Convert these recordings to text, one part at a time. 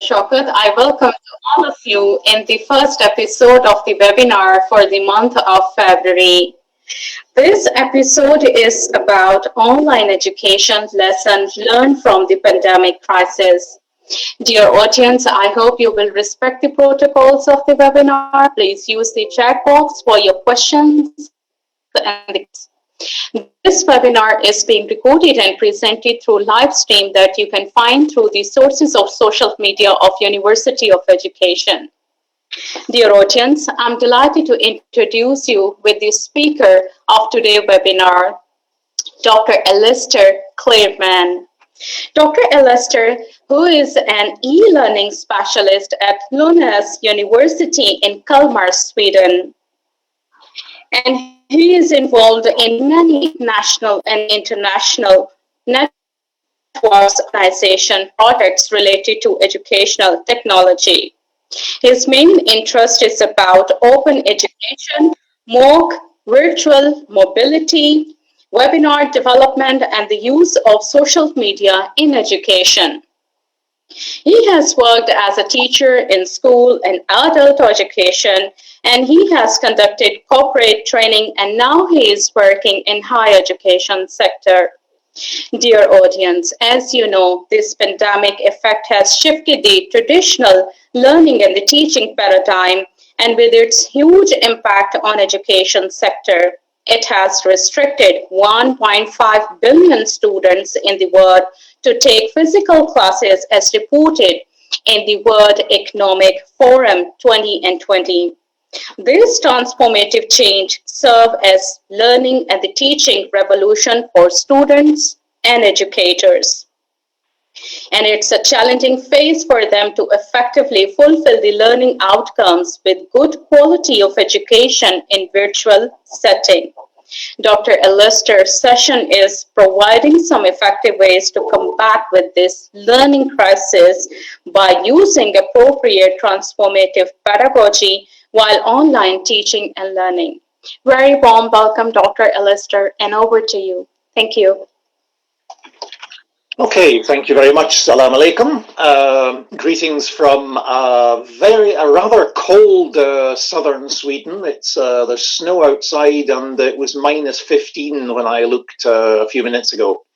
Shaukat. I welcome all of you in the first episode of the webinar for the month of February. This episode is about online education lessons learned from the pandemic crisis. Dear audience, I hope you will respect the protocols of the webinar. Please use the chat box for your questions and the comments. This webinar is being recorded and presented through live stream that you can find through the sources of social media of University of Education. Dear audience, I'm delighted to introduce you with the speaker of today's webinar, Dr. Alistair Clearman. Dr. Alistair, who is an e-learning specialist at Lunds University in Kalmar, Sweden, and he is involved in many national and international networks organization projects related to educational technology. His main interest is about open education, MOOC, virtual mobility, webinar development, and the use of social media in education. He has worked as a teacher in school and adult education, and he has conducted corporate training, and now he is working in higher education sector. Dear audience, as you know, this pandemic effect has shifted the traditional learning and the teaching paradigm, and with its huge impact on education sector, it has restricted 1.5 billion students in the world to take physical classes as reported in the World Economic Forum 2020. This transformative change serves as learning and the teaching revolution for students and educators. And it's a challenging phase for them to effectively fulfill the learning outcomes with good quality of education in virtual setting. Dr. Alistair's session is providing some effective ways to combat with this learning crisis by using appropriate transformative pedagogy while online teaching and learning. Very warm welcome, Dr. Alistair, and over to you. Thank you. Okay, thank you very much. Salam alaikum. Greetings from a rather cold southern Sweden. There's snow outside, and it was minus 15 when I looked a few minutes ago.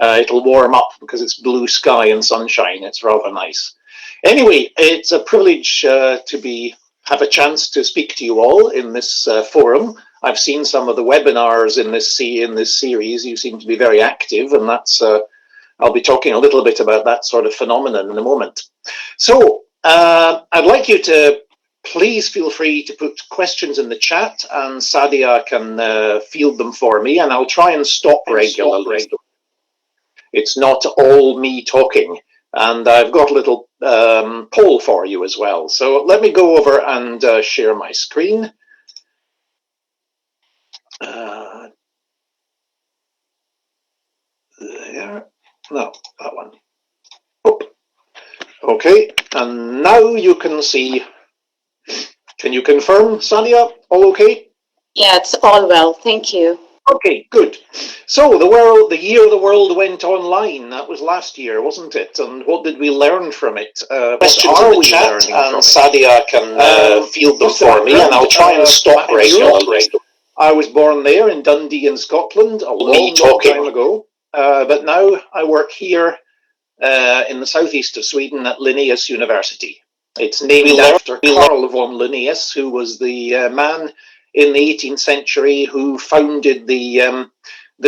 It'll warm up because it's blue sky and sunshine. It's rather nice. Anyway, it's a privilege to have a chance to speak to you all in this forum. I've seen some of the webinars in this series. You seem to be very active, and that's. I'll be talking a little bit about that sort of phenomenon in a moment. So I'd like you to please feel free to put questions in the chat, and Sadia can field them for me, and I'll try and stop regularly. It's not all me talking, and I've got a little poll for you as well. So let me go over and share my screen. There. No, that one. Oh. Okay, and now you can see. Can you confirm, Sadia? All okay? Yeah, it's all well. Thank you. Okay, good. So the year the world went online, that was last year, wasn't it? And what did we learn from it? Questions in the chat, and Sadia can field them for me, and I'll try and stop regularly. I was born there in Dundee in Scotland a long time ago. But now I work here in the southeast of Sweden at Linnaeus University. It's named after Carl von Linnaeus, who was the man in the 18th century who founded the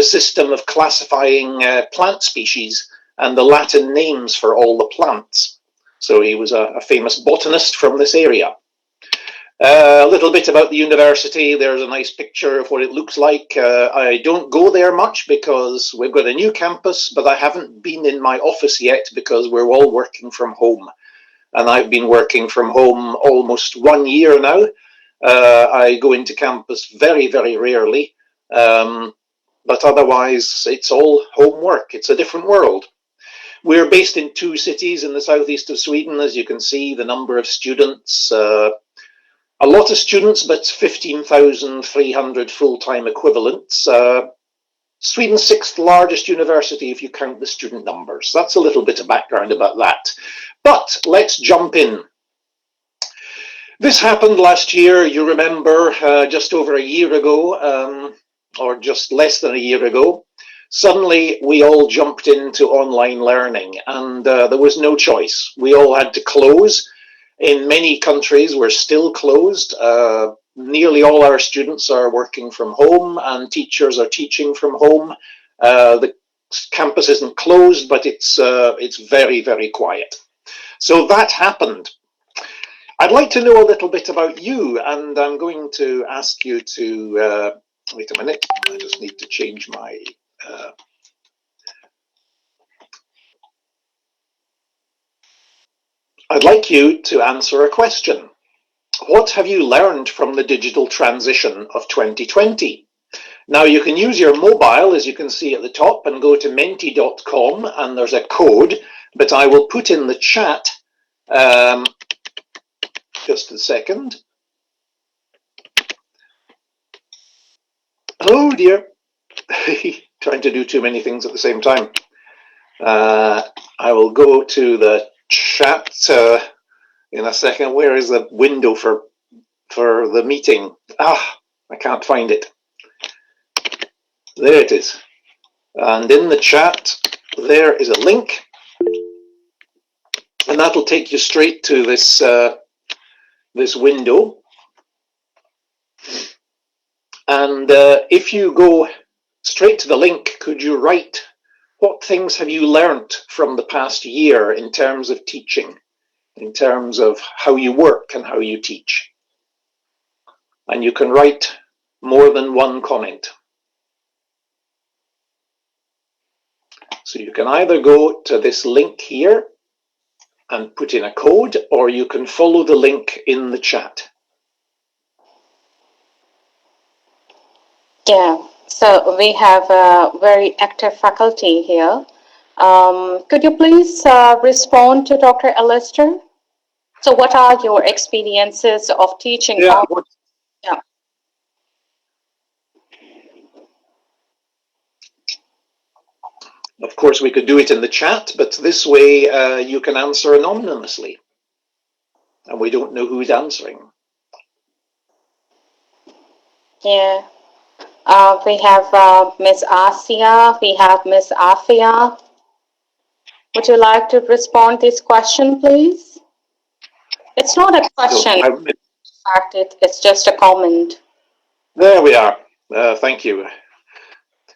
system of classifying plant species and the Latin names for all the plants. So he was a famous botanist from this area. A little bit about the university. There's a nice picture of what it looks like. I don't go there much because we've got a new campus, but I haven't been in my office yet because we're all working from home. And I've been working from home almost 1 year now. I go into campus very, very rarely. But otherwise, it's all homework. It's a different world. We're based in 2 cities in the southeast of Sweden. As you can see, the number of students, a lot of students, but 15,300 full-time equivalents. Sweden's 6th largest university if you count the student numbers. That's a little bit of background about that. But let's jump in. This happened last year, you remember, just over a year ago, or just less than a year ago. Suddenly, we all jumped into online learning, and there was no choice. We all had to close. In many countries, we're still closed. Nearly all our students are working from home, and teachers are teaching from home. The campus isn't closed, but it's very, very quiet. So that happened. I'd like to know a little bit about you, and I'm going to ask you to wait a minute. I just need to change my I'd like you to answer a question. What have you learned from the digital transition of 2020? Now, you can use your mobile, as you can see at the top, and go to menti.com, and there's a code, but I will put in the chat, just a second. Oh dear, trying to do too many things at the same time. I will go to the chat in a second. Where is the window for the meeting? I can't find it. There it is. And in the chat, there is a link, and that'll take you straight to this this window. And if you go straight to the link, could you write what things have you learnt from the past year in terms of teaching, in terms of how you work and how you teach? And you can write more than one comment. So you can either go to this link here and put in a code, or you can follow the link in the chat. Yeah, so we have a very active faculty here. Could you please respond to Dr. Alistair? So what are your experiences of teaching? Yeah. Of course, we could do it in the chat, but this way you can answer anonymously, and we don't know who's answering. Yeah. We have Miss Asia, we have Miss Afia. Would you like to respond to this question, please? It's not a question. In fact, it's just a comment. There we are. Thank you.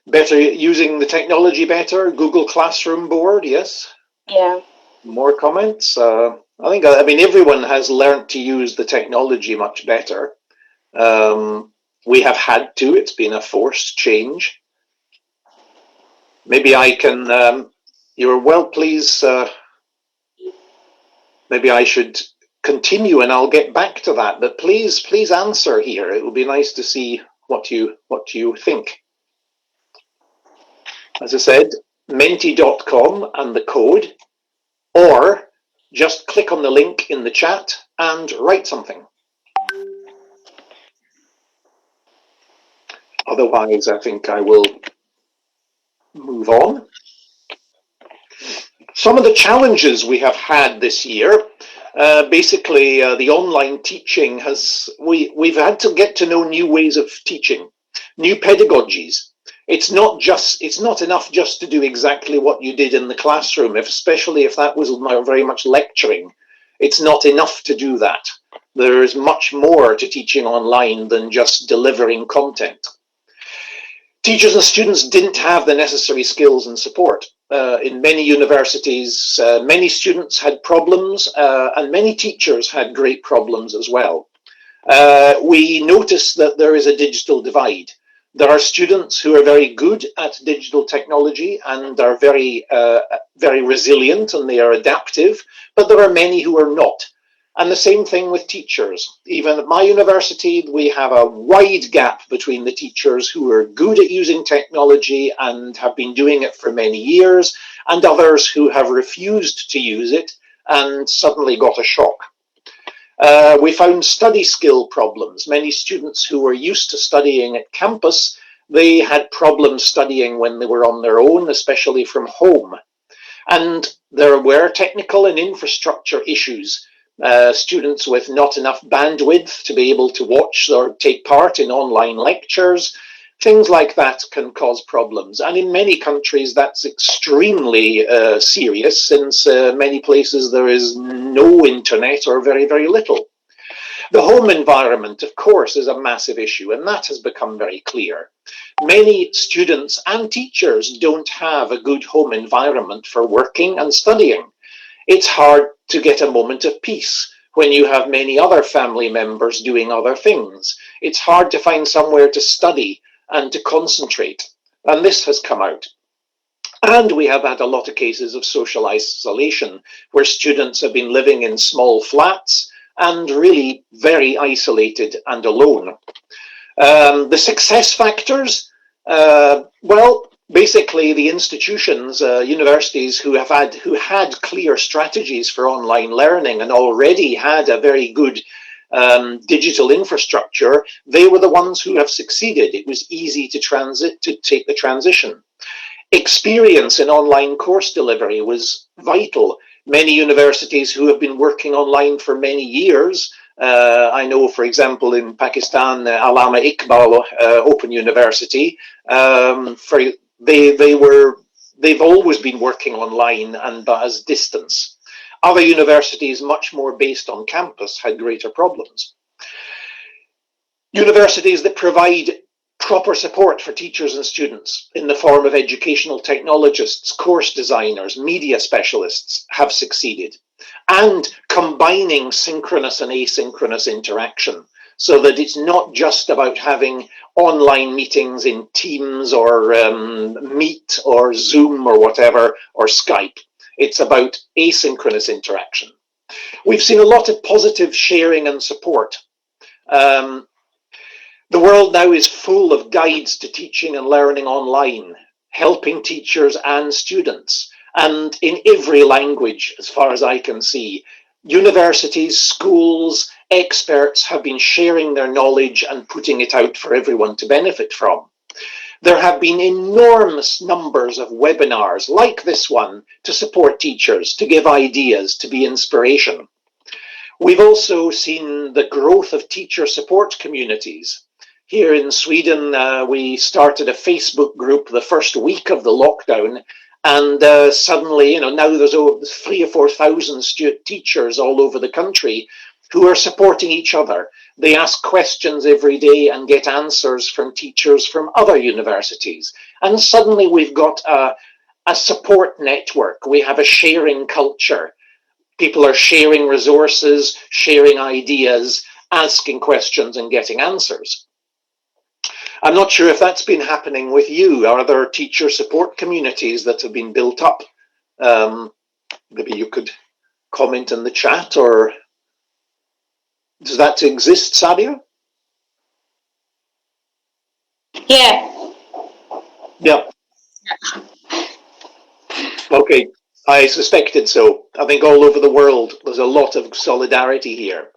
Better using the technology better. Google Classroom board, yes. Yeah. More comments. I mean, everyone has learned to use the technology much better. We have had to. It's been a forced change. Maybe I can. You're well, please. Maybe I should continue, and I'll get back to that. But please answer here. It would be nice to see what you think. As I said, menti.com and the code, or just click on the link in the chat and write something. Otherwise, I think I will move on. Some of the challenges we have had this year, basically the online teaching we've had to get to know new ways of teaching, new pedagogies. It's not enough just to do exactly what you did in the classroom, especially if that was very much lecturing. It's not enough to do that. There is much more to teaching online than just delivering content. Teachers and students didn't have the necessary skills and support. In many universities, many students had problems, and many teachers had great problems as well. We notice that there is a digital divide. There are students who are very good at digital technology and are very resilient, and they are adaptive, but there are many who are not. And the same thing with teachers. Even at my university, we have a wide gap between the teachers who are good at using technology and have been doing it for many years, and others who have refused to use it and suddenly got a shock. We found study skill problems. Many students who were used to studying at campus They had problems studying when they were on their own, especially from home. And there were technical and infrastructure issues. Students with not enough bandwidth to be able to watch or take part in online lectures, things like that can cause problems. And in many countries, that's extremely serious, since many places there is no internet or very, very little. The home environment, of course, is a massive issue, and that has become very clear. Many students and teachers don't have a good home environment for working and studying. It's hard to get a moment of peace when you have many other family members doing other things. It's hard to find somewhere to study and to concentrate, and this has come out. And we have had a lot of cases of social isolation, where students have been living in small flats and really very isolated and alone. The success factors, well, basically the institutions, universities who had clear strategies for online learning and already had a very good digital infrastructure, they were the ones who have succeeded. It was easy to take the transition. Experience in online course delivery was vital. Many universities who have been working online for many years, I know, for example, in Pakistan, Allama Iqbal Open University, they've always been working online and as distance. Other universities, much more based on campus, had greater problems. Universities that provide proper support for teachers and students in the form of educational technologists, course designers, media specialists have succeeded. And combining synchronous and asynchronous interaction, so that it's not just about having online meetings in Teams or Meet or Zoom or whatever, or Skype. It's about asynchronous interaction. We've seen a lot of positive sharing and support. The world now is full of guides to teaching and learning online, helping teachers and students, and in every language, as far as I can see. Universities, schools, experts have been sharing their knowledge and putting it out for everyone to benefit from. There have been enormous numbers of webinars like this one to support teachers, to give ideas, to be inspiration. We've also seen the growth of teacher support communities. Here in Sweden, we started a Facebook group the first week of the lockdown, and suddenly, now there's over 3,000 or 4,000 teachers all over the country who are supporting each other. They ask questions every day and get answers from teachers from other universities. And suddenly we've got a support network. We have a sharing culture. People are sharing resources, sharing ideas, asking questions and getting answers. I'm not sure if that's been happening with you. Are there teacher support communities that have been built up? Maybe you could comment in the chat, or does that exist, Sadia? Yeah. Yeah. Okay, I suspected so. I think all over the world there's a lot of solidarity here.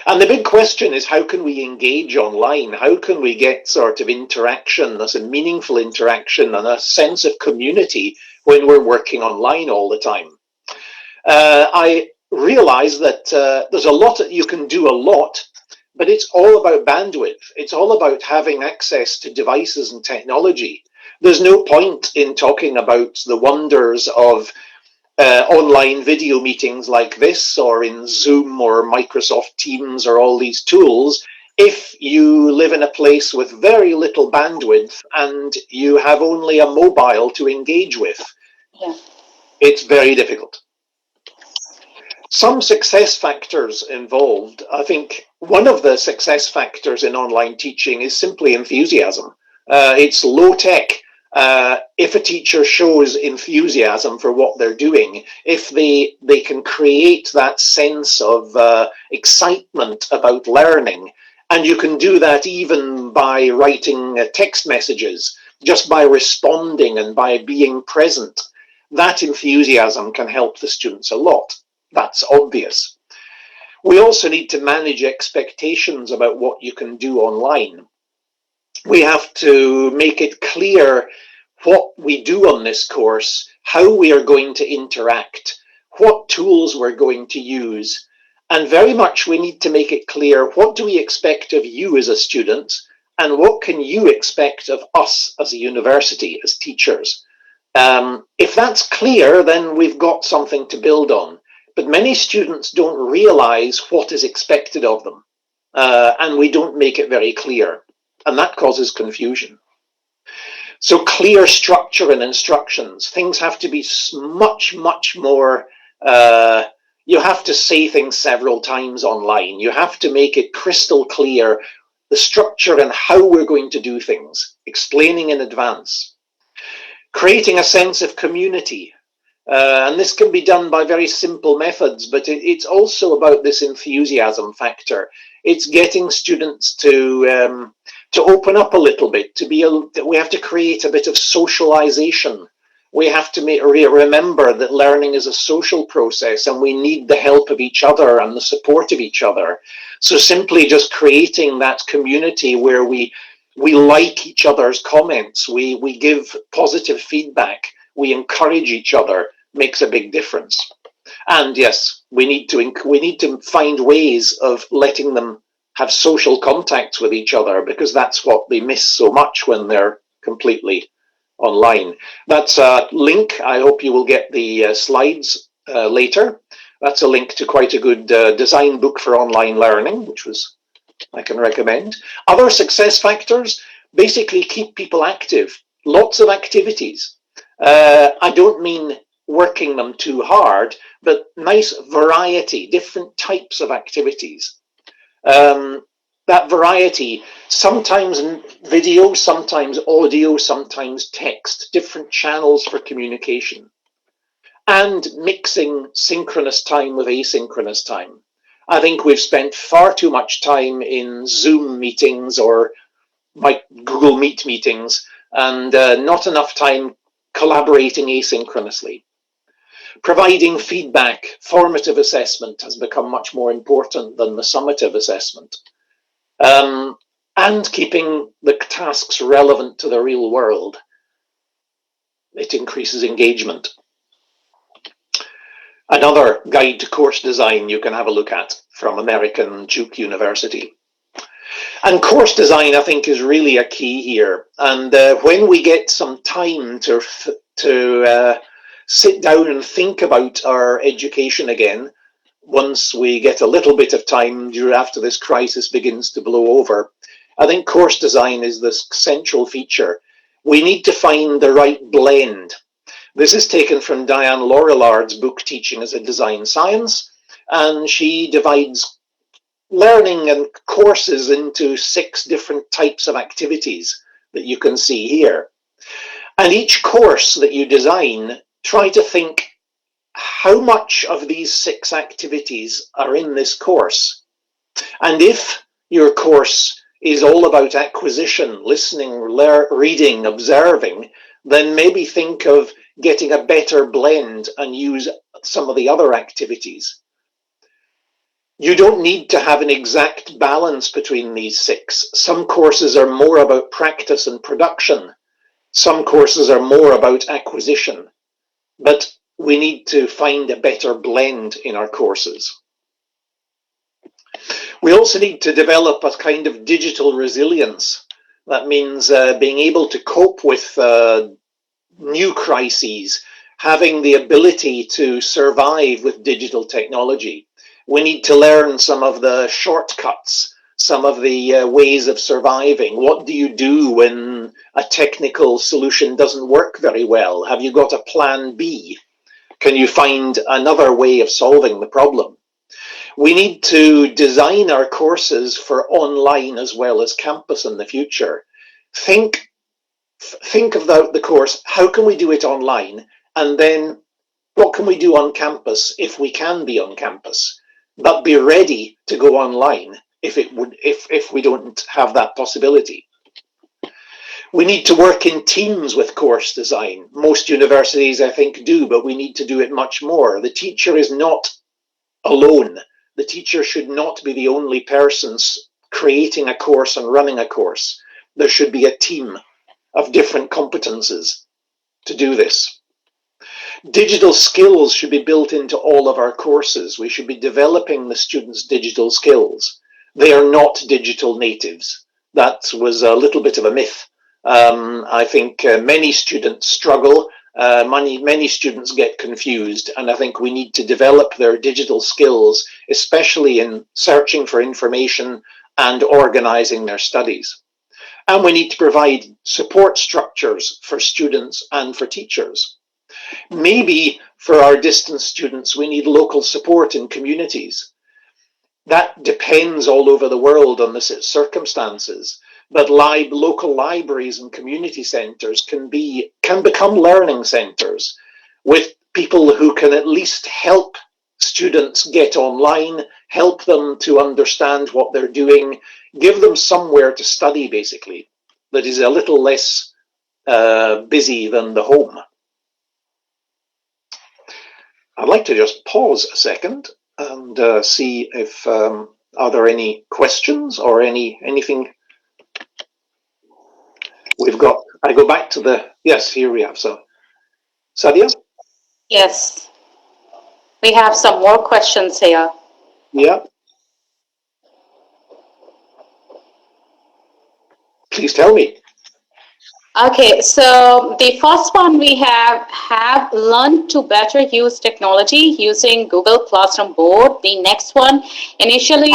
And the big question is, how can we engage online? How can we get sort of interaction, that's a meaningful interaction and a sense of community when we're working online all the time? I realize that there's a lot that you can do a lot, but it's all about bandwidth. It's all about having access to devices and technology. There's no point in talking about the wonders of online video meetings like this, or in Zoom or Microsoft Teams or all these tools, if you live in a place with very little bandwidth and you have only a mobile to engage with. Yeah. It's very difficult. Some success factors involved. I think one of the success factors in online teaching is simply enthusiasm. It's low tech. If a teacher shows enthusiasm for what they're doing, if they can create that sense of excitement about learning, and you can do that even by writing text messages, just by responding and by being present, that enthusiasm can help the students a lot. That's obvious. We also need to manage expectations about what you can do online. We have to make it clear what we do on this course, how we are going to interact, what tools we're going to use, and very much we need to make it clear what do we expect of you as a student and what can you expect of us as a university, as teachers. If that's clear, then we've got something to build on. But many students don't realize what is expected of them, and we don't make it very clear, and that causes confusion. So clear structure and instructions. Things have to be much, much more, you have to say things several times online. You have to make it crystal clear the structure and how we're going to do things, explaining in advance. Creating a sense of community. And this can be done by very simple methods, but it's also about this enthusiasm factor. It's getting students to open up a little bit, we have to create a bit of socialization. We have to remember that learning is a social process and we need the help of each other and the support of each other. So simply just creating that community where we like each other's comments, we give positive feedback, we encourage each other, makes a big difference. And yes, we need to find ways of letting them have social contacts with each other, because that's what they miss so much when they're completely online. That's a link. I hope you will get the slides later. That's a link to quite a good design book for online learning, which I can recommend. Other success factors, basically keep people active. Lots of activities. I don't mean working them too hard, but nice variety, different types of activities. That variety, sometimes video, sometimes audio, sometimes text, different channels for communication, and mixing synchronous time with asynchronous time. I think we've spent far too much time in Zoom meetings or Google Meet meetings and not enough time collaborating asynchronously. Providing feedback, formative assessment has become much more important than the summative assessment. And keeping the tasks relevant to the real world. It increases engagement. Another guide to course design you can have a look at from American Duke University. And course design, I think, is really a key here. And when we get some time to sit down and think about our education again, once we get a little bit of time after this crisis begins to blow over, I think course design is the central feature. We need to find the right blend. This is taken from Diane Laurillard's book, Teaching as a Design Science, and she divides learning and courses into 6 different types of activities that you can see here. And each course that you design, try to think, how much of these 6 activities are in this course? And if your course is all about acquisition, listening, reading, observing, then maybe think of getting a better blend and use some of the other activities. You don't need to have an exact balance between these 6. Some courses are more about practice and production. Some courses are more about acquisition. But we need to find a better blend in our courses. We also need to develop a kind of digital resilience. That means being able to cope with new crises, having the ability to survive with digital technology. We need to learn some of the shortcuts, some of the ways of surviving. What do you do when a technical solution doesn't work very well? Have you got a plan B? Can you find another way of solving the problem? We need to design our courses for online as well as campus in the future. Think about the course, how can we do it online? And then what can we do on campus if we can be on campus? But be ready to go online if we don't have that possibility. We need to work in teams with course design. Most universities, I think, do, but we need to do it much more. The teacher is not alone. The teacher should not be the only person creating a course and running a course. there should be a team of different competences to do this. Digital skills should be built into all of our courses. We should be developing the students' digital skills. They are not digital natives. That was a little bit of a myth. I think many students struggle. Many students get confused, and I think we need to develop their digital skills, especially in searching for information and organizing their studies. And we need to provide support structures for students and for teachers. Maybe for our distance students, we need local support in communities. That depends all over the world on the circumstances. But local libraries and community centres can become learning centres with people who can at least help students get online, help them to understand what they're doing, give them somewhere to study, basically, that is a little less busy than the home. I'd like to just pause a second and see if are there any questions or anything. We've got, I go back to the, yes, here we have some. Sadia? Yes, we have some more questions here. Yeah. Please tell me. Okay, so the first one we have learned to better use technology using Google Classroom Board. The next one, initially,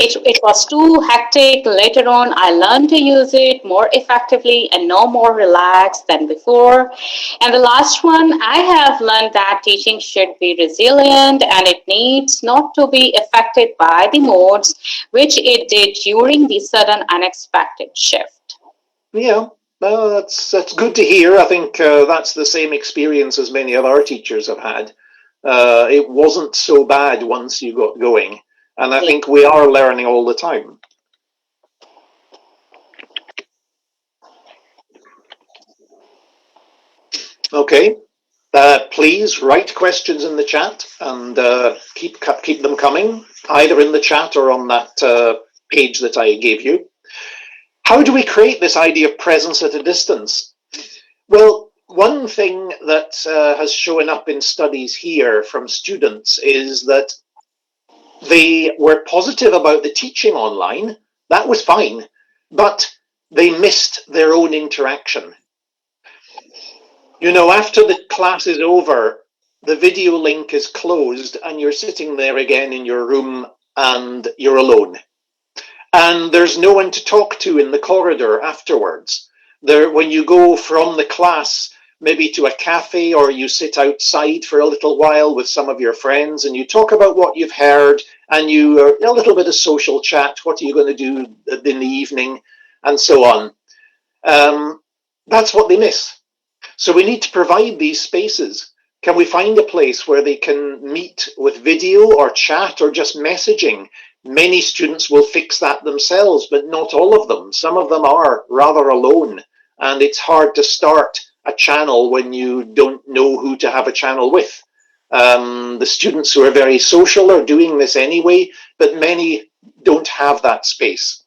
it was too hectic. Later on, I learned to use it more effectively and no more relaxed than before. And the last one, I have learned that teaching should be resilient and it needs not to be affected by the modes, which it did during the sudden unexpected shift. Yeah, well, that's good to hear. I think that's the same experience as many of our teachers have had. It wasn't so bad once you got going. And I think we are learning all the time. Okay, please write questions in the chat and keep them coming, either in the chat or on that page that I gave you. How do we create this idea of presence at a distance? Well, one thing that has shown up in studies here from students is that they were positive about the teaching online. That was fine, but they missed their own interaction. You know, after the class is over, the video link is closed and you're sitting there again in your room and you're alone. And there's no one to talk to in the corridor afterwards. When you go from the class, maybe to a cafe, or you sit outside for a little while with some of your friends and you talk about what you've heard and you a little bit of social chat. What are you going to do in the evening and so on? That's what they miss. So we need to provide these spaces. Can we find a place where they can meet with video or chat or just messaging? Many students will fix that themselves, but not all of them. Some of them are rather alone, and it's hard to start a channel when you don't know who to have a channel with. The students who are very social are doing this anyway, but many don't have that space.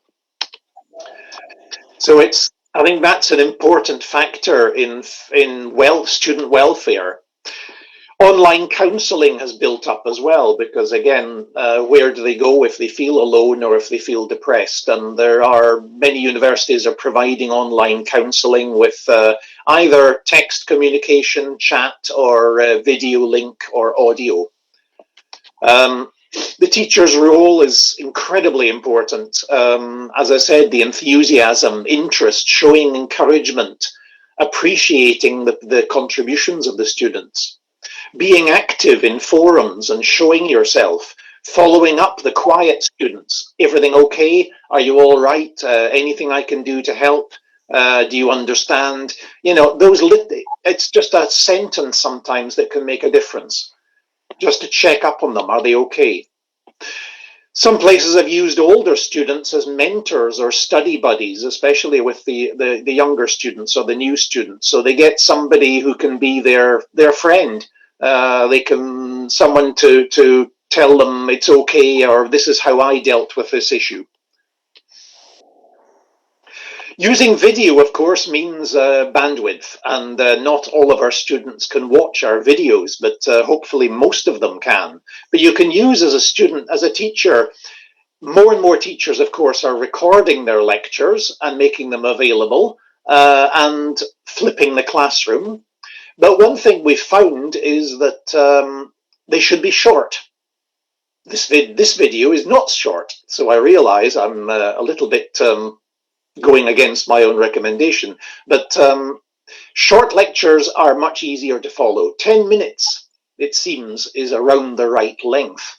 So I think that's an important factor in student welfare. Online counselling has built up as well, because again, where do they go if they feel alone or if they feel depressed? And there are many universities are providing online counselling with either text communication, chat, or video link or audio. The teacher's role is incredibly important. As I said, the enthusiasm, interest, showing encouragement, appreciating the contributions of the students. Being active in forums and showing yourself, following up the quiet students. Everything okay? Are you all right? Anything I can do to help? Do you understand? You know, it's just a sentence sometimes that can make a difference. Just to check up on them. Are they okay? Some places have used older students as mentors or study buddies, especially with the younger students or the new students. So they get somebody who can be their friend. Someone to tell them it's okay, or this is how I dealt with this issue. Using video, of course, means bandwidth, and not all of our students can watch our videos, but hopefully most of them can. But you can use as a student, as a teacher, more and more teachers, of course, are recording their lectures and making them available and flipping the classroom. But one thing we've found is that they should be short. This video is not short, so I realize I'm a little bit going against my own recommendation, but short lectures are much easier to follow. 10 minutes, it seems, is around the right length.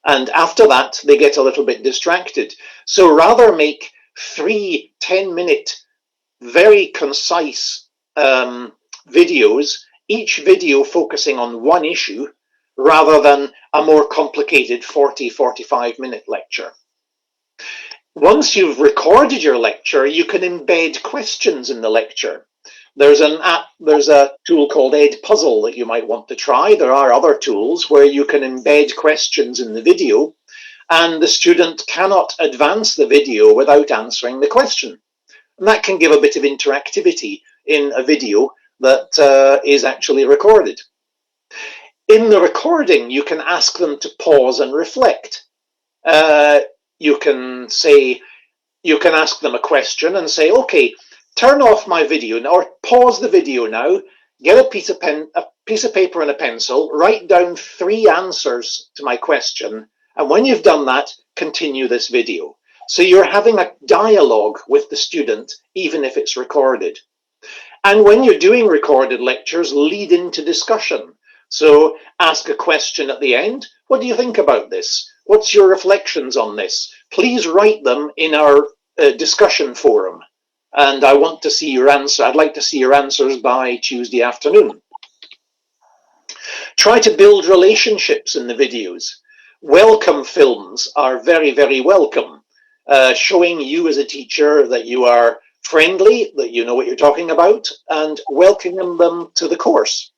And after that, they get a little bit distracted. So rather make 3 10-minute, very concise videos, each video focusing on one issue, rather than a more complicated 45-minute lecture. Once you've recorded your lecture, you can embed questions in the lecture. There's a tool called Edpuzzle that you might want to try. There are other tools where you can embed questions in the video, and the student cannot advance the video without answering the question. And that can give a bit of interactivity in a video that is actually recorded. In the recording, you can ask them to pause and reflect. You can ask them a question and say, okay, turn off my video now, or pause the video now, get a piece of paper and a pencil, write down 3 answers to my question, and when you've done that, continue this video. So you're having a dialogue with the student, even if it's recorded. And when you're doing recorded lectures, lead into discussion. So ask a question at the end. What do you think about this? What's your reflections on this? Please write them in our discussion forum. And I want to see your answer. I'd like to see your answers by Tuesday afternoon. Try to build relationships in the videos. Welcome films are very, very welcome. Showing you as a teacher that you are friendly, that you know what you're talking about, and welcoming them to the course.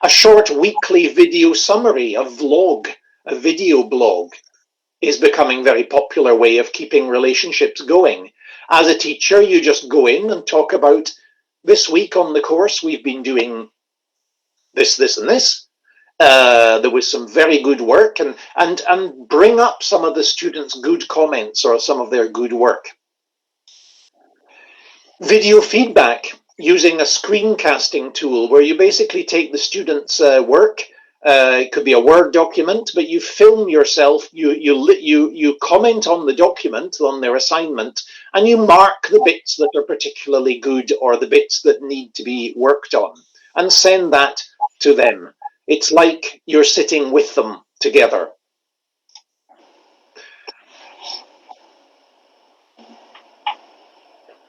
A short weekly video summary, a vlog, a video blog, is becoming a very popular way of keeping relationships going. As a teacher, you just go in and talk about, this week on the course, we've been doing this, this, and this. There was some very good work, and bring up some of the students' good comments or some of their good work. Video feedback using a screencasting tool where you basically take the students' work. It could be a Word document, but you film yourself, you comment on the document, on their assignment, and you mark the bits that are particularly good or the bits that need to be worked on, and send that to them. It's like you're sitting with them together.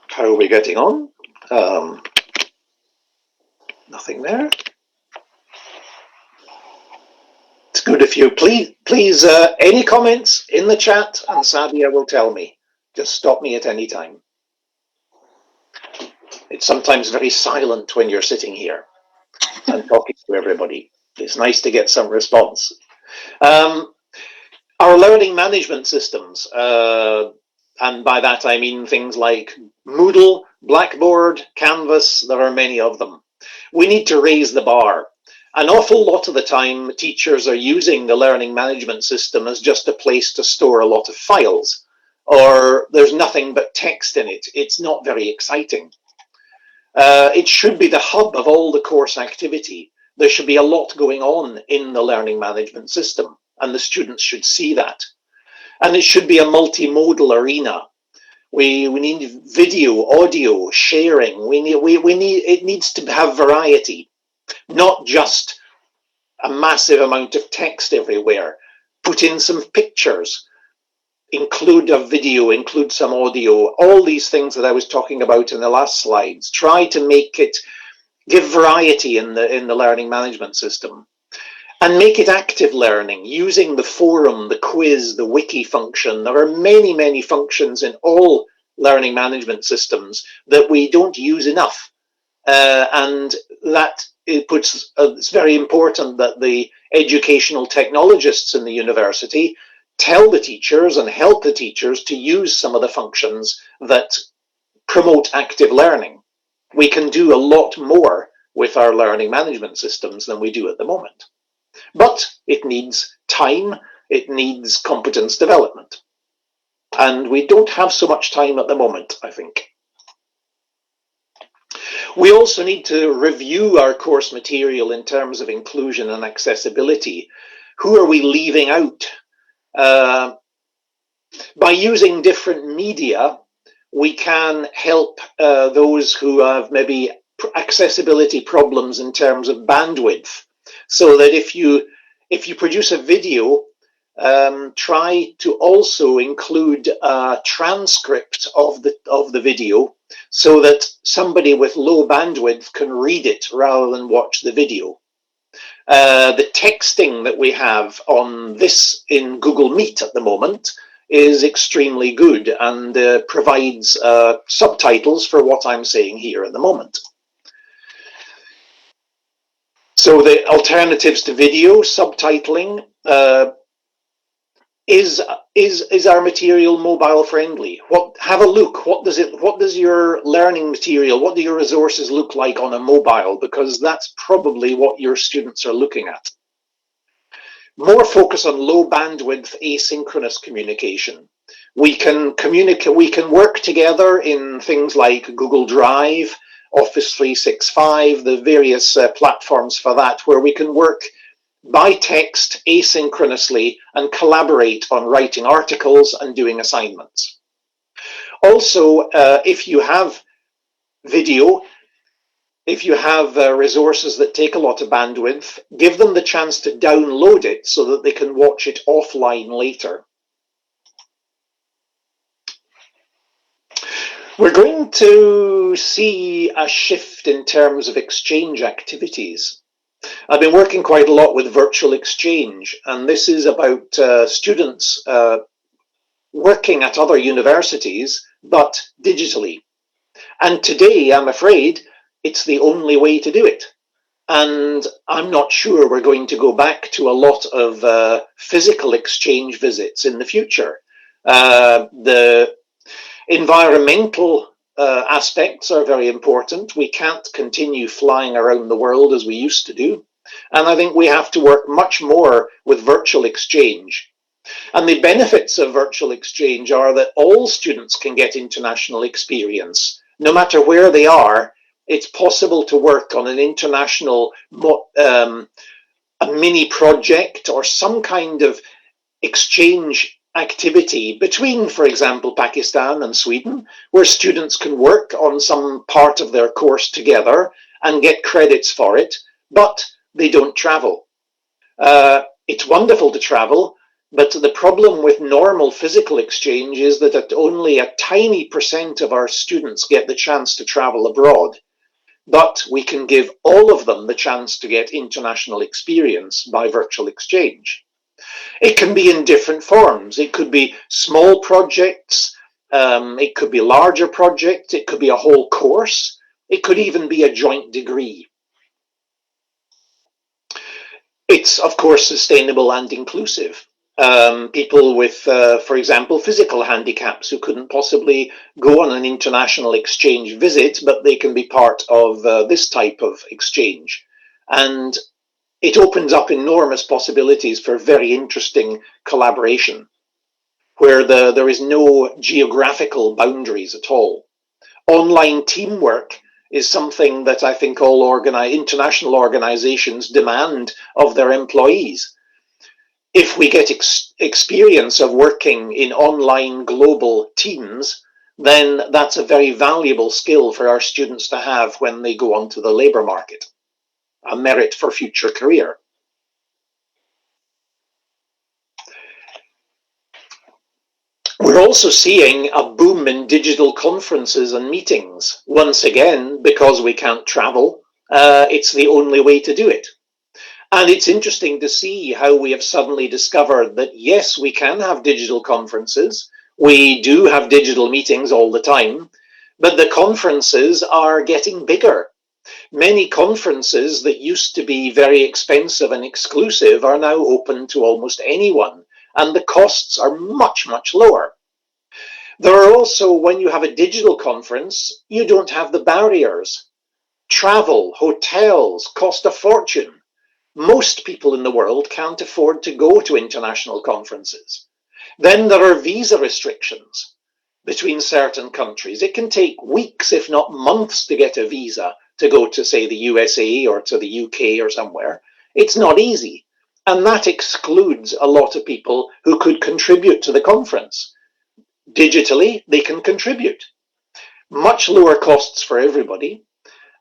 How are we getting on? Nothing there. It's good if you please any comments in the chat, and Sadia will tell me. Just stop me at any time. It's sometimes very silent when you're sitting here and talking to everybody. It's nice to get some response. Our learning management systems, and by that I mean things like Moodle, Blackboard, Canvas, there are many of them. We need to raise the bar. An awful lot of the time, teachers are using the learning management system as just a place to store a lot of files, or there's nothing but text in it. It's not very exciting. It should be the hub of all the course activity. There should be a lot going on in the learning management system, and the students should see that. And it should be a multimodal arena. We need video, audio, sharing. It needs to have variety, not just a massive amount of text everywhere. Put in some pictures, include a video, include some audio, all these things that I was talking about in the last slides. Try to make it, give variety in the learning management system. And make it active learning, using the forum, the quiz, the wiki function. There are many, many functions in all learning management systems that we don't use enough. And that it's very important that the educational technologists in the university tell the teachers and help the teachers to use some of the functions that promote active learning. We can do a lot more with our learning management systems than we do at the moment. But it needs time, it needs competence development. And we don't have so much time at the moment, I think. We also need to review our course material in terms of inclusion and accessibility. Who are we leaving out? By using different media, we can help those who have maybe accessibility problems in terms of bandwidth. So that if you produce a video, try to also include a transcript of the video, so that somebody with low bandwidth can read it rather than watch the video. The texting that we have on this in Google Meet at the moment is extremely good and provides subtitles for what I'm saying here at the moment. So the alternatives to video, subtitling, is our material mobile friendly? Have a look. What does your learning material, what do your resources look like on a mobile? Because that's probably what your students are looking at. More focus on low bandwidth asynchronous communication. We can communicate, we can work together in things like Google Drive, Office 365, the various platforms for that, where we can work by text asynchronously and collaborate on writing articles and doing assignments. Also, if you have video, if you have resources that take a lot of bandwidth, give them the chance to download it so that they can watch it offline later. We're going to see a shift in terms of exchange activities. I've been working quite a lot with virtual exchange, and this is about students working at other universities, but digitally. And today, I'm afraid, it's the only way to do it. And I'm not sure we're going to go back to a lot of physical exchange visits in the future. The environmental aspects are very important. We can't continue flying around the world as we used to do. And I think we have to work much more with virtual exchange. And the benefits of virtual exchange are that all students can get international experience. No matter where they are, it's possible to work on an international a mini project or some kind of exchange activity between, for example, Pakistan and Sweden, where students can work on some part of their course together and get credits for it, but they don't travel. It's wonderful to travel, but the problem with normal physical exchange is that only a tiny % of our students get the chance to travel abroad. But we can give all of them the chance to get international experience by virtual exchange. It can be in different forms. It could be small projects, it could be larger projects, it could be a whole course, it could even be a joint degree. It's, of course, sustainable and inclusive. People with, for example, physical handicaps who couldn't possibly go on an international exchange visit, but they can be part of this type of exchange. And it opens up enormous possibilities for very interesting collaboration, where there is no geographical boundaries at all. Online teamwork is something that I think all international organizations demand of their employees. If we get experience of working in online global teams, then that's a very valuable skill for our students to have when they go onto the labor market, a merit for future career. We're also seeing a boom in digital conferences and meetings. Once again, because we can't travel, it's the only way to do it. And it's interesting to see how we have suddenly discovered that, yes, we can have digital conferences. We do have digital meetings all the time, but the conferences are getting bigger. Many conferences that used to be very expensive and exclusive are now open to almost anyone, and the costs are much, much lower. There are also, when you have a digital conference, you don't have the barriers. Travel, hotels cost a fortune. Most people in the world can't afford to go to international conferences. Then there are visa restrictions between certain countries. It can take weeks, if not months, to get a visa to go to, say, the USA or to the UK or somewhere. It's not easy. And that excludes a lot of people who could contribute to the conference. Digitally, they can contribute. Much lower costs for everybody,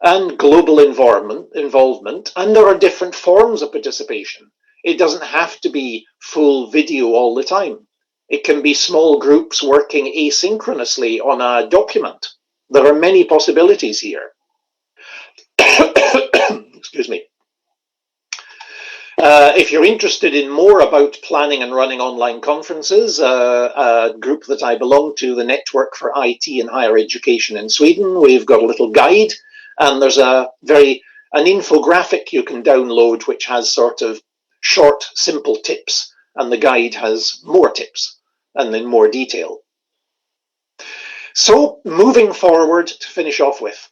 and global involvement, and there are different forms of participation. It doesn't have to be full video all the time. It can be small groups working asynchronously on a document. There are many possibilities here. Excuse me. If you're interested in more about planning and running online conferences, a group that I belong to, the Network for IT and Higher Education in Sweden, we've got a little guide, and there's an infographic you can download which has sort of short, simple tips, and the guide has more tips and in more detail. So, moving forward to finish off with,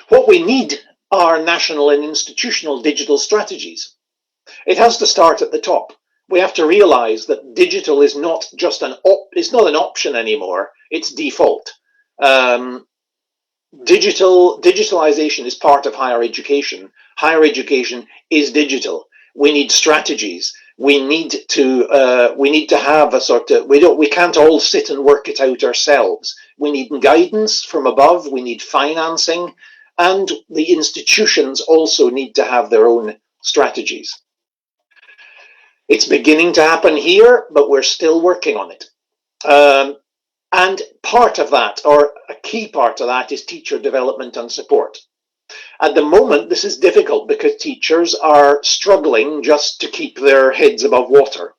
what we need are national and institutional digital strategies. It has to start at the top. We have to realize that digital is not just it's not an option anymore. It's default. Digitalization is part of higher education. Higher education is digital. We need strategies. We need to have a sort of, we can't all sit and work it out ourselves. We need guidance from above. We need financing, and the institutions also need to have their own strategies. It's beginning to happen here, but we're still working on it. And part of that, or a key part of that, is teacher development and support. At the moment, this is difficult because teachers are struggling just to keep their heads above water.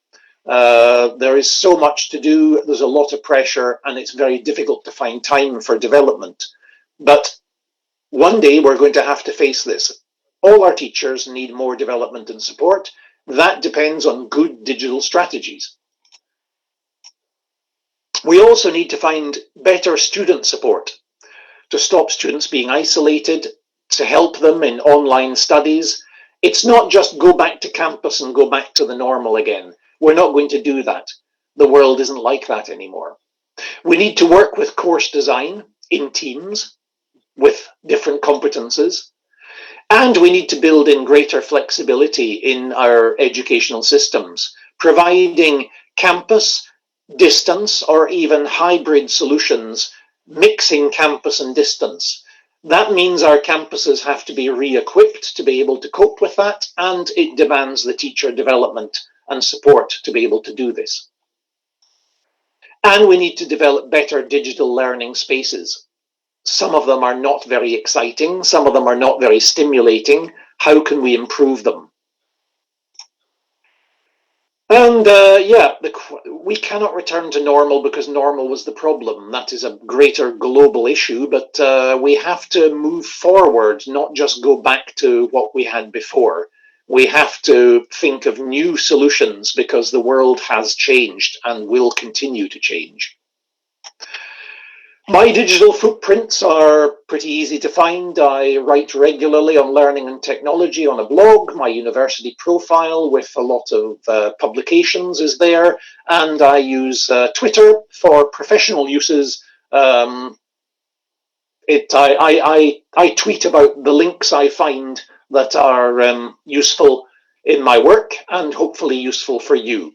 There is so much to do, there's a lot of pressure, and it's very difficult to find time for development. But one day we're going to have to face this. All our teachers need more development and support. That depends on good digital strategies. We also need to find better student support to stop students being isolated, to help them in online studies. It's not just go back to campus and go back to the normal again. We're not going to do that. The world isn't like that anymore. We need to work with course design in teams with different competences. And we need to build in greater flexibility in our educational systems, providing campus, distance, or even hybrid solutions, mixing campus and distance. That means our campuses have to be re-equipped to be able to cope with that, and it demands the teacher development and support to be able to do this. And we need to develop better digital learning spaces. Some of them are not very exciting. Some of them are not very stimulating. How can we improve them? And we cannot return to normal because normal was the problem. That is a greater global issue, but we have to move forward, not just go back to what we had before. We have to think of new solutions because the world has changed and will continue to change. My digital footprints are pretty easy to find. I write regularly on learning and technology on a blog. My university profile with a lot of publications is there, and I use Twitter for professional uses. I tweet about the links I find that are useful in my work and hopefully useful for you.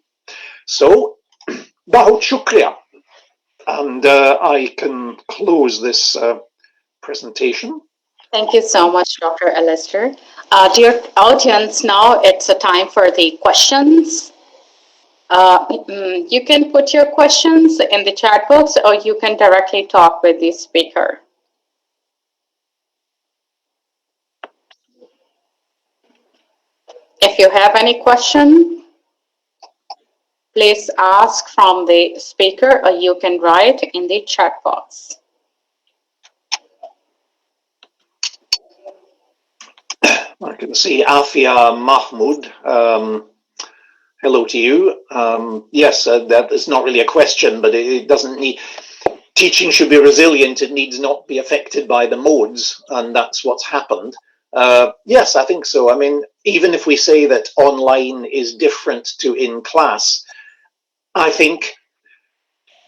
So, bahut shukriya. And I can close this presentation. Thank you so much, Dr. Alistair. Dear audience, now it's a time for the questions. You can put your questions in the chat box, or you can directly talk with the speaker. If you have any question, please ask from the speaker, or you can write in the chat box. I can see Afia Mahmoud Hello to you. Yes, that is not really a question, but it doesn't need. Teaching should be resilient. It needs not be affected by the modes, and that's what's happened. Yes, I think so. I mean, even if we say that online is different to in class, I think,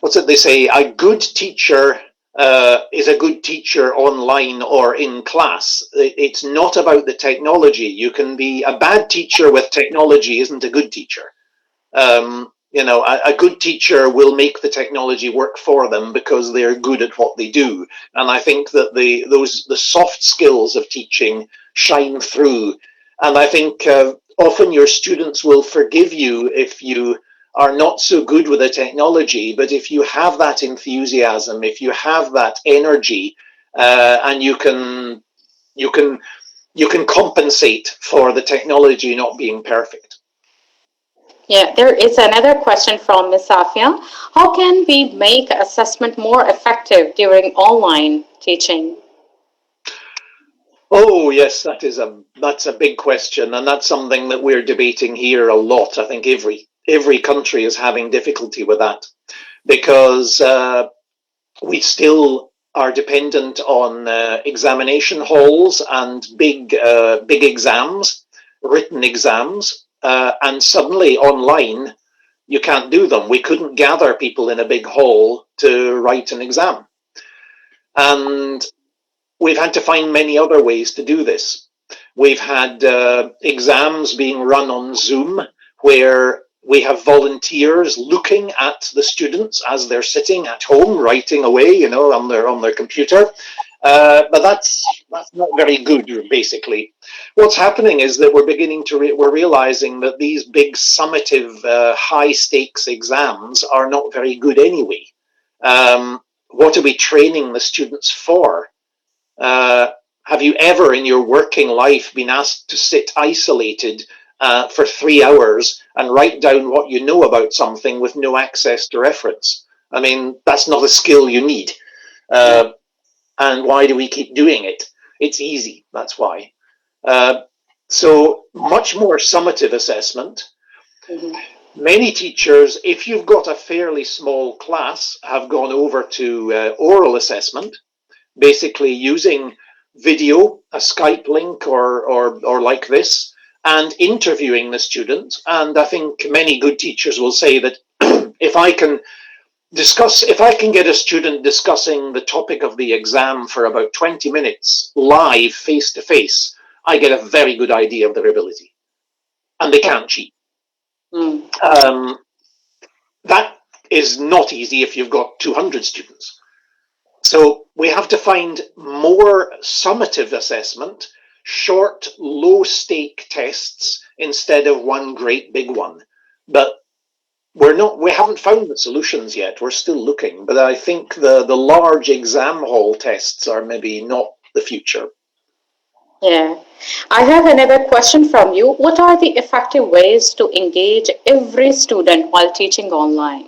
what's it they say? A good teacher is a good teacher online or in class. It's not about the technology. You can be a bad teacher with technology isn't a good teacher. A good teacher will make the technology work for them because they're good at what they do. And I think that the soft skills of teaching shine through. And I think often your students will forgive you if you are not so good with the technology, but if you have that enthusiasm, if you have that energy, and you can compensate for the technology not being perfect. Yeah, there is another question from Ms. Safia. How can we make assessment more effective during online teaching? Oh yes, that's a big question, and that's something that we're debating here a lot. I think every country is having difficulty with that because we still are dependent on examination halls and big exams, written exams, and suddenly online you can't do them. We couldn't gather people in a big hall to write an exam, and we've had to find many other ways to do this. We've had exams being run on Zoom where we have volunteers looking at the students as they're sitting at home writing away, on their computer. But that's not very good, basically. What's happening is that we're realizing that these big summative, high stakes exams are not very good anyway. What are we training the students for? Have you ever in your working life been asked to sit isolated for 3 hours and write down what you know about something with no access to reference? I mean, that's not a skill you need. And why do we keep doing it? It's easy, that's why. So much more summative assessment. Mm-hmm. Many teachers, if you've got a fairly small class, have gone over to oral assessment, basically using video, a Skype link or like this, and interviewing the student. And I think many good teachers will say that if I can get a student discussing the topic of the exam for about 20 minutes live, face to face, I get a very good idea of their ability. And they can't cheat. That is not easy if you've got 200 students. So we have to find more summative assessment, short, low-stake tests instead of one great big one. But we haven't found the solutions yet. We're still looking. But I think the large exam hall tests are maybe not the future. Yeah. I have another question from you. What are the effective ways to engage every student while teaching online?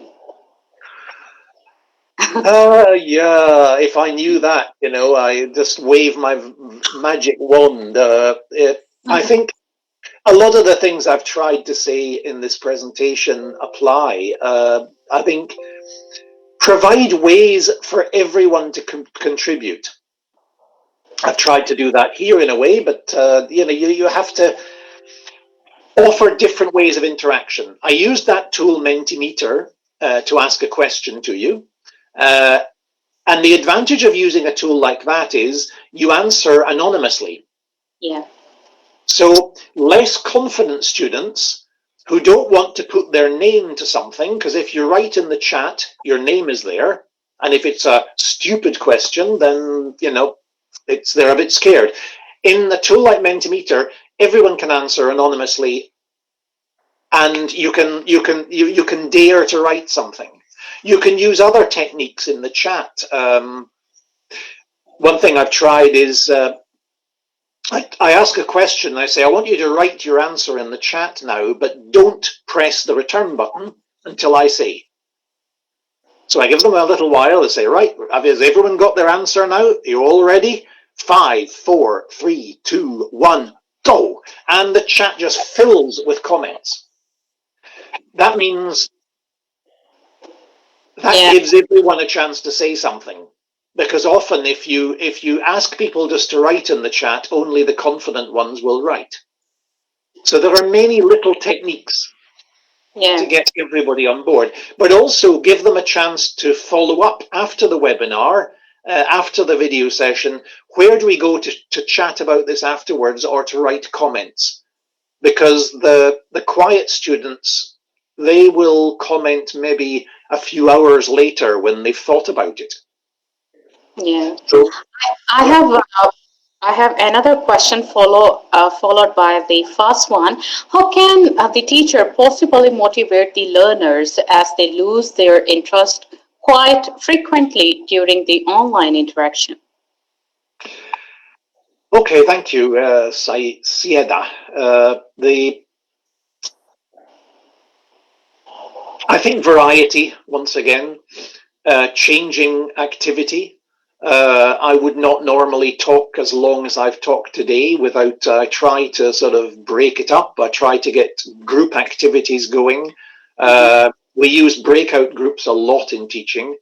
Yeah, if I knew that, I just wave my magic wand. I think a lot of the things I've tried to say in this presentation apply. I think provide ways for everyone to contribute. I've tried to do that here in a way, but you have to offer different ways of interaction. I used that tool Mentimeter to ask a question to you. And the advantage of using a tool like that is you answer anonymously. Yeah. So less confident students who don't want to put their name to something, because if you write in the chat, your name is there. And if it's a stupid question, then, they're a bit scared. In a tool like Mentimeter, everyone can answer anonymously, and you can dare to write something. You can use other techniques in the chat. One thing I've tried is I ask a question and I say, I want you to write your answer in the chat now, but don't press the return button until I say. So I give them a little while to say, right, has everyone got their answer now? Are you all ready? 5, 4, 3, 2, 1, go. And the chat just fills with comments. that means that gives everyone a chance to say something. Because often if you ask people just to write in the chat, only the confident ones will write. So there are many little techniques to get everybody on board, but also give them a chance to follow up after the webinar, after the video session. Where do we go to chat about this afterwards, or to write comments? Because the quiet students, they will comment maybe a few hours later when they've thought about it. Yeah. So I have another question followed by the first one. How can the teacher possibly motivate the learners as they lose their interest quite frequently during the online interaction? Okay, thank you, Sieda. I think variety, once again, changing activity. I would not normally talk as long as I've talked today without I try to sort of break it up. I try to get group activities going. We use breakout groups a lot in teaching.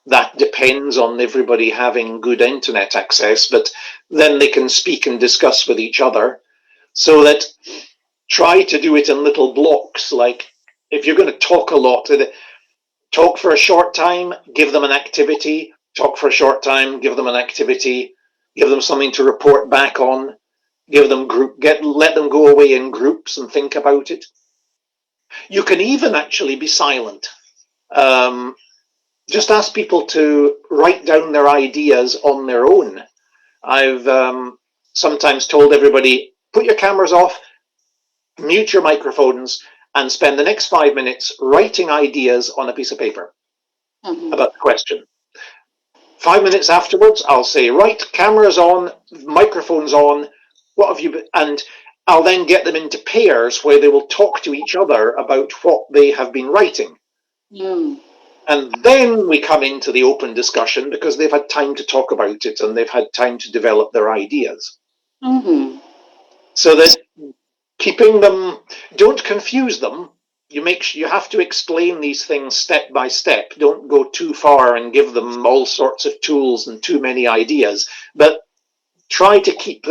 That depends on everybody having good internet access, but then they can speak and discuss with each other. So that try to do it in little blocks. Like if you're going to talk a lot, talk for a short time, give them an activity. Talk for a short time, give them an activity, give them something to report back on, give them let them go away in groups and think about it. You can even actually be silent. Just ask people to write down their ideas on their own. I've sometimes told everybody, put your cameras off, mute your microphones, and spend the next 5 minutes writing ideas on a piece of paper about the question. 5 minutes afterwards, I'll say, right, cameras on, microphones on, what have you, and I'll then get them into pairs where they will talk to each other about what they have been writing. And then we come into the open discussion because they've had time to talk about it and they've had time to develop their ideas. So that keeping them, don't confuse them. You have to explain these things step by step. Don't go too far and give them all sorts of tools and too many ideas. But try to keep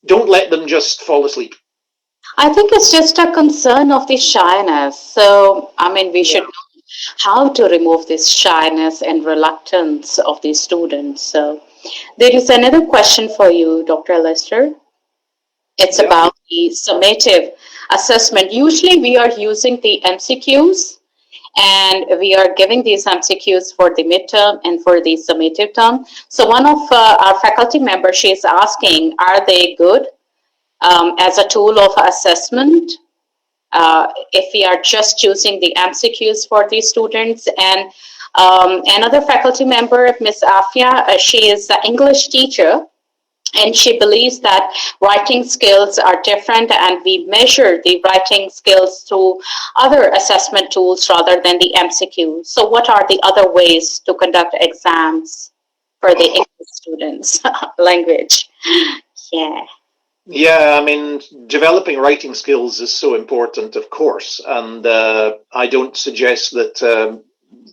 don't let them just fall asleep. I think it's just a concern of the shyness. So, I mean, we should know how to remove this shyness and reluctance of the students. So, there is another question for you, Dr. Lester. It's about the summative assessment. Usually we are using the MCQs and we are giving these MCQs for the midterm and for the summative term. So one of our faculty members, she is asking, are they good as a tool of assessment if we are just choosing the MCQs for the students? And another faculty member, Miss Afia, she is an English teacher. And she believes that writing skills are different and we measure the writing skills through other assessment tools rather than the MCQ. So what are the other ways to conduct exams for the English students? Language. Yeah, I mean, developing writing skills is so important, of course. And I don't suggest that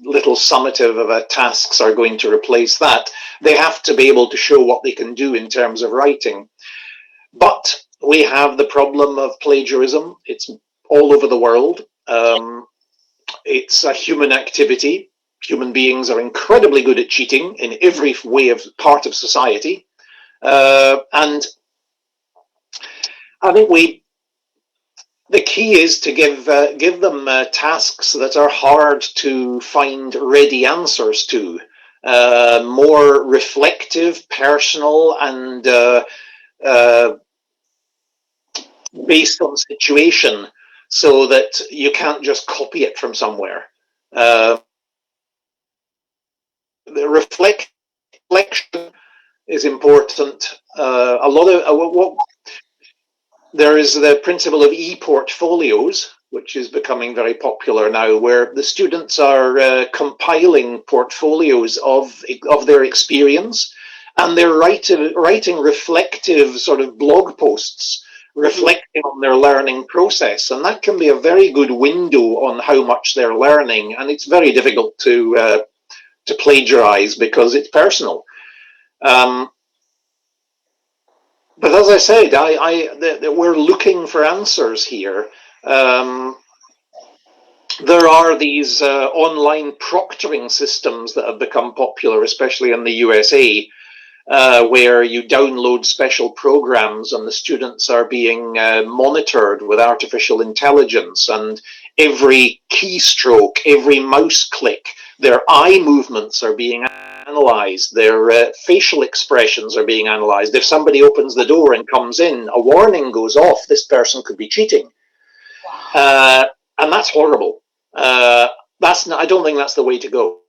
little summative of tasks are going to replace that. They have to be able to show what they can do in terms of writing. But we have the problem of plagiarism. It's all over the world. It's a human activity. Human beings are incredibly good at cheating in every part of society. And I think the key is to give them tasks that are hard to find ready answers to, more reflective, personal, and based on situation, so that you can't just copy it from somewhere. The reflection is important. There is the principle of e-portfolios, which is becoming very popular now, where the students are compiling portfolios of their experience, and they're writing reflective sort of blog posts reflecting on their learning process. And that can be a very good window on how much they're learning. And it's very difficult to plagiarize because it's personal. But as I said, we're looking for answers here. There are these online proctoring systems that have become popular, especially in the USA, where you download special programs and the students are being monitored with artificial intelligence, and every keystroke, every mouse click, their eye movements are being analyzed, their facial expressions are being analyzed. If somebody opens the door and comes in, a warning goes off, this person could be cheating. And that's horrible. I don't think that's the way to go.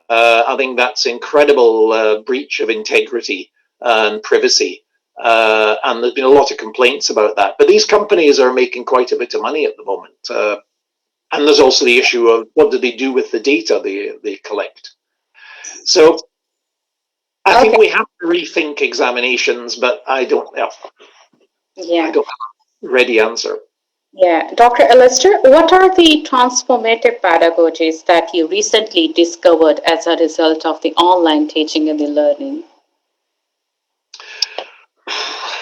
I think that's incredible breach of integrity and privacy. And there's been a lot of complaints about that. But these companies are making quite a bit of money at the moment. And there's also the issue of what do they do with the data they collect. So I think we have to rethink examinations, but I don't have a ready answer. Yeah, Dr. Alistair, what are the transformative pedagogies that you recently discovered as a result of the online teaching and the learning?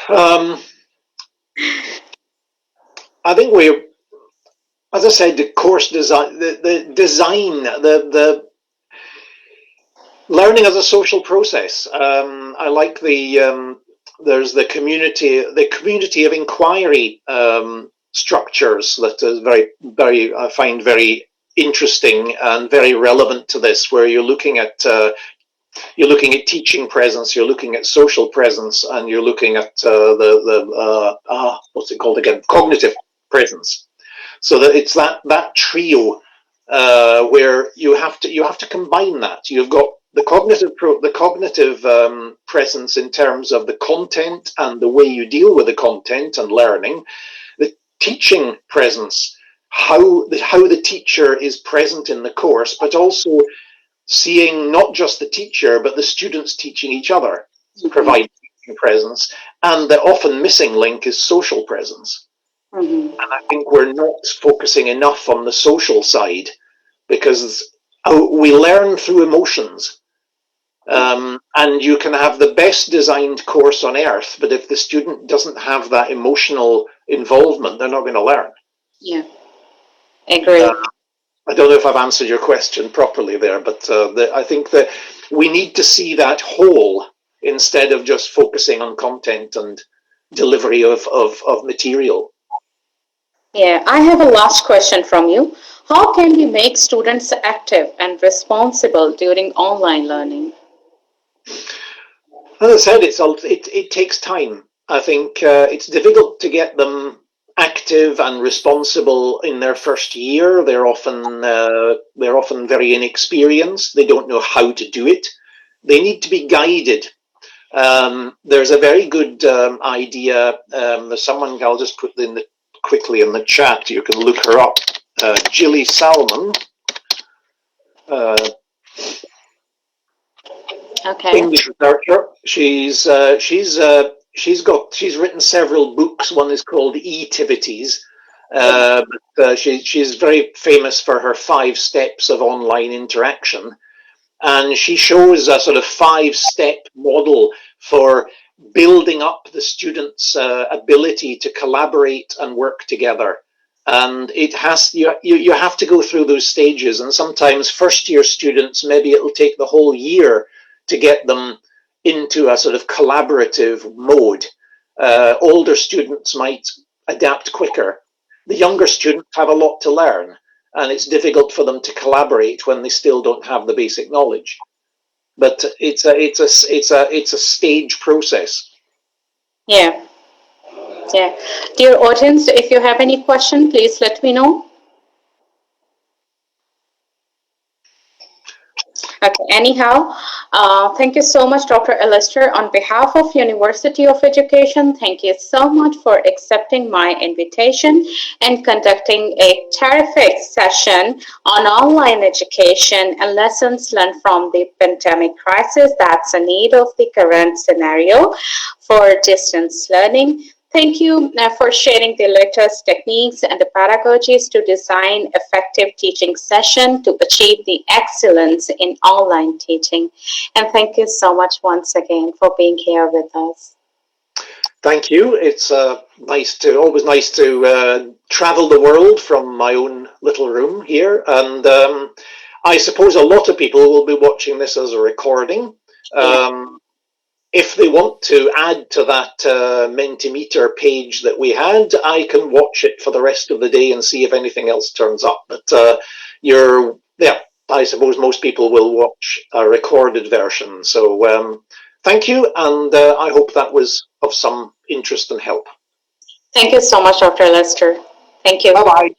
I think as I said, the course design, the design, the learning as a social process. I like there's the community of inquiry structures that is very I find very interesting and very relevant to this, where you're looking at teaching presence, you're looking at social presence, and you're looking at what's it called again? Cognitive presence. So that it's that trio where you have to combine that. You've got the cognitive presence in terms of the content and the way you deal with the content and learning. The teaching presence, how the teacher is present in the course, but also seeing not just the teacher but the students teaching each other, provide teaching presence. And the often missing link is social presence. And I think we're not focusing enough on the social side, because we learn through emotions. And you can have the best designed course on earth, but if the student doesn't have that emotional involvement, they're not going to learn. Yeah, agree. I don't know if I've answered your question properly there, but I think that we need to see that whole instead of just focusing on content and delivery of material. Yeah, I have a last question from you. How can we make students active and responsible during online learning? As I said, it takes time. I think it's difficult to get them active and responsible in their first year. They're often very inexperienced. They don't know how to do it. They need to be guided. There's a very good idea. There's someone, I'll just put quickly in the chat. You can look her up. Gilly Salmon. Okay. English researcher. She's written several books. One is called E-tivities. But she's very famous for her 5 steps of online interaction, and she shows a sort of 5-step model for building up the students' ability to collaborate and work together. And you have to go through those stages, and sometimes first-year students, maybe it'll take the whole year to get them into a sort of collaborative mode. Older students might adapt quicker. The younger students have a lot to learn, and it's difficult for them to collaborate when they still don't have the basic knowledge. But it's a stage process. Yeah. Dear audience, if you have any question, please let me know. Okay, anyhow, thank you so much, Dr. Alistair. On behalf of University of Education, thank you so much for accepting my invitation and conducting a terrific session on online education and lessons learned from the pandemic crisis. That's a need of the current scenario for distance learning. Thank you for sharing the latest techniques and the pedagogies to design effective teaching session to achieve the excellence in online teaching. And thank you so much once again for being here with us. Thank you. It's always nice to travel the world from my own little room here. And I suppose a lot of people will be watching this as a recording. If they want to add to that Mentimeter page that we had, I can watch it for the rest of the day and see if anything else turns up. But I suppose most people will watch a recorded version. So thank you, and I hope that was of some interest and help. Thank you so much, Dr. Lester. Thank you. Bye-bye.